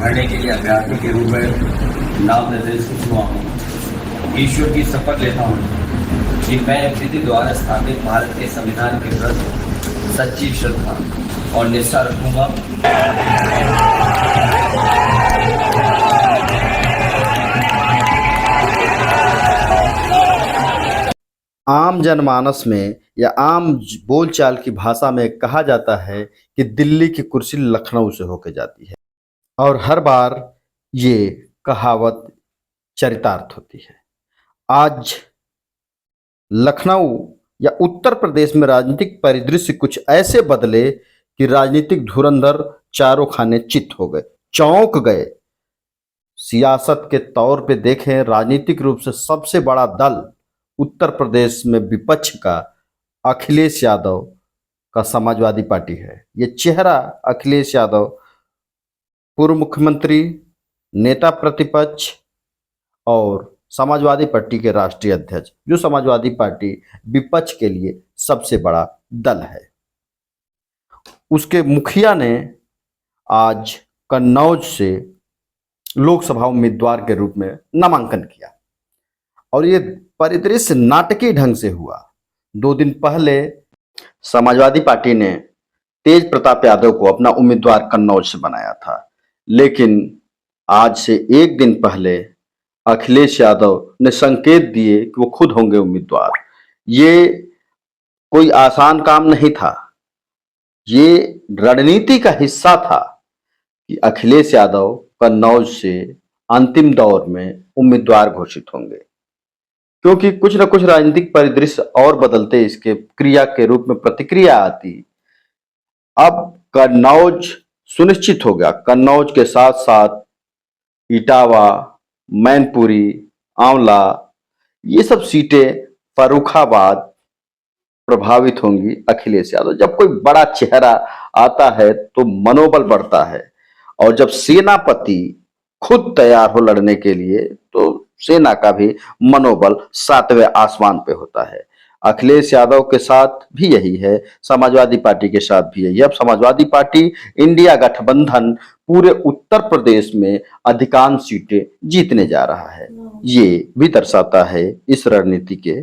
भरने के लिए अभ्यर्थी के रूप में नाम निर्देशित हुआ हूँ। ईश्वर की शपथ लेता हूँ कि मैं विधि द्वारा स्थापित भारत के संविधान के प्रति सच्ची श्रद्धा और निष्ठा रखूंगा। आम जनमानस में या आम बोलचाल की भाषा में कहा जाता है कि दिल्ली की कुर्सी लखनऊ से होके जाती है और हर बार ये कहावत चरितार्थ होती है। आज लखनऊ या उत्तर प्रदेश में राजनीतिक परिदृश्य कुछ ऐसे बदले कि राजनीतिक धुरंधर चारों खाने चित हो गए, चौंक गए। सियासत के तौर पे देखें, राजनीतिक रूप से सबसे बड़ा दल उत्तर प्रदेश में विपक्ष का अखिलेश यादव का समाजवादी पार्टी है। ये चेहरा अखिलेश यादव पूर्व मुख्यमंत्री, नेता प्रतिपक्ष और समाजवादी पार्टी के राष्ट्रीय अध्यक्ष, जो समाजवादी पार्टी विपक्ष के लिए सबसे बड़ा दल है। उसके मुखिया ने आज कन्नौज से लोकसभा उम्मीदवार के रूप में नामांकन किया और ये परिदृश्य नाटकीय ढंग से हुआ। 2 दिन पहले समाजवादी पार्टी ने तेज प्रताप यादव को अपना उम्मीदवार कन्नौज से बनाया था, लेकिन आज से 1 दिन पहले अखिलेश यादव ने संकेत दिए कि वो खुद होंगे उम्मीदवार। ये कोई आसान काम नहीं था, ये रणनीति का हिस्सा था कि अखिलेश यादव कन्नौज से अंतिम दौर में उम्मीदवार घोषित होंगे, क्योंकि कुछ न कुछ राजनीतिक परिदृश्य और बदलते इसके क्रिया के रूप में प्रतिक्रिया आती। अब कन्नौज सुनिश्चित हो गया। कन्नौज के साथ साथ इटावा, मैनपुरी, आंवला, ये सब सीटें, फर्रुखाबाद प्रभावित होंगी अखिलेश यादव। जब कोई बड़ा चेहरा आता है तो मनोबल बढ़ता है, और जब सेनापति खुद तैयार हो लड़ने के लिए तो सेना का भी मनोबल 7वें आसमान पे होता है। अखिलेश यादव के साथ भी यही है, समाजवादी पार्टी के साथ भी यही है। अब समाजवादी पार्टी इंडिया गठबंधन पूरे उत्तर प्रदेश में अधिकांश सीटें जीतने जा रहा है। ये भी दर्शाता है इस रणनीति के।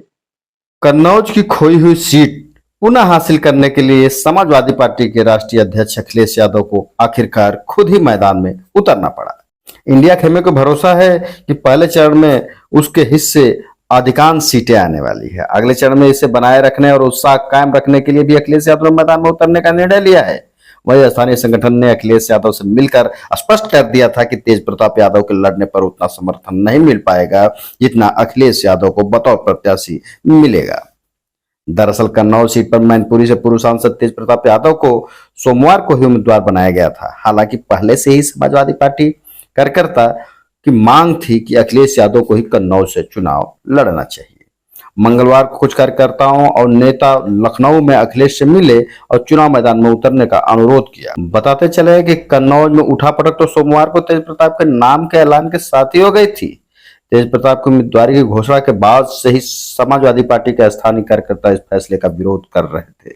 कन्नौज की खोई हुई सीट पुनः हासिल करने के लिए समाजवादी पार्टी के राष्ट्रीय अध्यक्ष अखिलेश यादव को आखिरकार खुद ही मैदान में उतरना पड़ा। इंडिया खेमे को भरोसा है कि पहले चरण में उसके हिस्से अधिकांश सीटें आने वाली है। अगले चरण में इसे बनाए रखने और उत्साह कायम रखने के लिए भी अखिलेश यादव ने मैदान में उतरने का निर्णय लिया है। वही स्थानीय संगठन ने अखिलेश यादव से मिलकर स्पष्ट कर दिया था कि तेज प्रताप यादव के लड़ने पर उतना समर्थन नहीं मिल पाएगा जितना अखिलेश यादव को बतौर प्रत्याशी मिलेगा। दरअसल कन्नौज सीट पर मैनपुरी से पूर्व सांसद तेज प्रताप यादव को सोमवार को ही उम्मीदवार बनाया गया था। हालांकि पहले से ही समाजवादी पार्टी कार्यकर्ता की मांग थी कि अखिलेश यादव को ही कन्नौज से चुनाव लड़ना चाहिए। मंगलवार को कुछ कार्यकर्ताओं और नेता लखनऊ में अखिलेश से मिले और चुनाव मैदान में उतरने का अनुरोध किया। बताते चले कि कन्नौज में उठापटक तो सोमवार को तेज प्रताप के नाम के ऐलान के साथ ही हो गई थी। तेज प्रताप की उम्मीदवारी की घोषणा के बाद से ही समाजवादी पार्टी के स्थानीय कार्यकर्ता इस फैसले का विरोध कर रहे थे।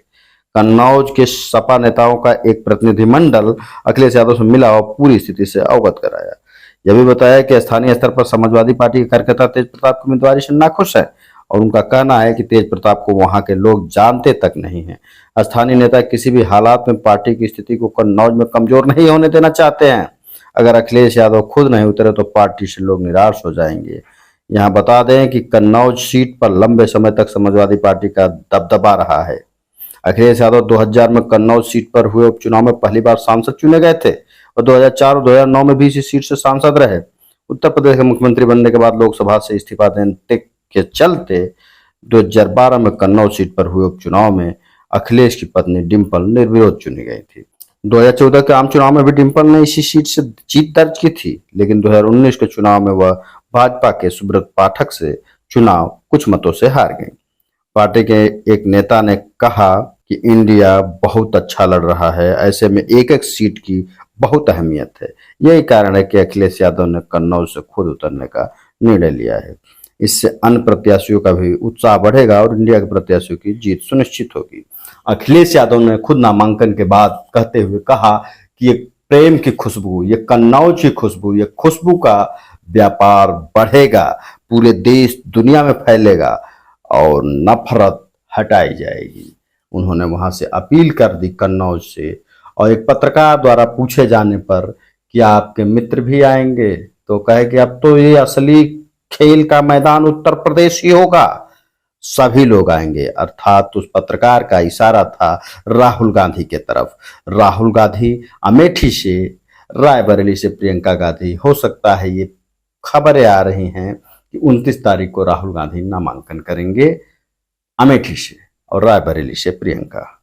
कन्नौज के सपा नेताओं का एक प्रतिनिधिमंडल अखिलेश यादव से मिला और पूरी स्थिति से अवगत कराया। यह भी बताया कि स्थानीय स्तर पर समाजवादी पार्टी के कार्यकर्ता तेज प्रताप की उम्मीदवारी से नाखुश है और उनका कहना है कि तेज प्रताप को वहां के लोग जानते तक नहीं है। स्थानीय नेता किसी भी हालात में पार्टी की स्थिति को कन्नौज में कमजोर नहीं होने देना चाहते हैं। अगर अखिलेश यादव खुद नहीं उतरे तो पार्टी से लोग निराश हो जाएंगे। यहाँ बता दें कि कन्नौज सीट पर लंबे समय तक समाजवादी पार्टी का दबदबा रहा है। अखिलेश यादव 2000 में कन्नौज सीट पर हुए उपचुनाव में पहली बार सांसद चुने गए थे और 2004 और 2009 में भी इसी सीट से सांसद रहे। उत्तर प्रदेश के मुख्यमंत्री बनने के बाद लोकसभा से इस्तीफा देने के चलते 2012 में कन्नौज सीट पर हुए उपचुनाव में अखिलेश की पत्नी डिंपल निर्विरोध चुनी गई थी। 2014 के आम चुनाव में भी डिंपल ने इसी सीट से जीत दर्ज की थी, लेकिन 2019 के चुनाव में वह भाजपा के सुब्रत पाठक से चुनाव कुछ मतों से हार गई। पार्टी के एक नेता ने कहा कि इंडिया बहुत अच्छा लड़ रहा है, ऐसे में एक एक सीट की बहुत अहमियत है। यही कारण है कि अखिलेश यादव ने कन्नौज से खुद उतरने का निर्णय लिया है। इससे अन्य प्रत्याशियों का भी उत्साह बढ़ेगा और इंडिया के प्रत्याशियों की जीत सुनिश्चित होगी। अखिलेश यादव ने खुद नामांकन के बाद कहते हुए कहा कि ये प्रेम की खुशबू, ये कन्नौज की खुशबू, ये खुशबू का व्यापार बढ़ेगा, पूरे देश दुनिया में फैलेगा और नफरत हटाई जाएगी। उन्होंने वहां से अपील कर दी कन्नौज से। और एक पत्रकार द्वारा पूछे जाने पर कि आपके मित्र भी आएंगे, तो कहे कि अब तो ये असली खेल का मैदान उत्तर प्रदेश ही होगा, सभी लोग आएंगे। अर्थात उस पत्रकार का इशारा था राहुल गांधी के तरफ। राहुल गांधी अमेठी से, रायबरेली से प्रियंका गांधी। हो सकता है, ये खबरें आ रही हैं कि 29 तारीख को राहुल गांधी नामांकन करेंगे अमेठी से और रायबरेली से प्रियंका।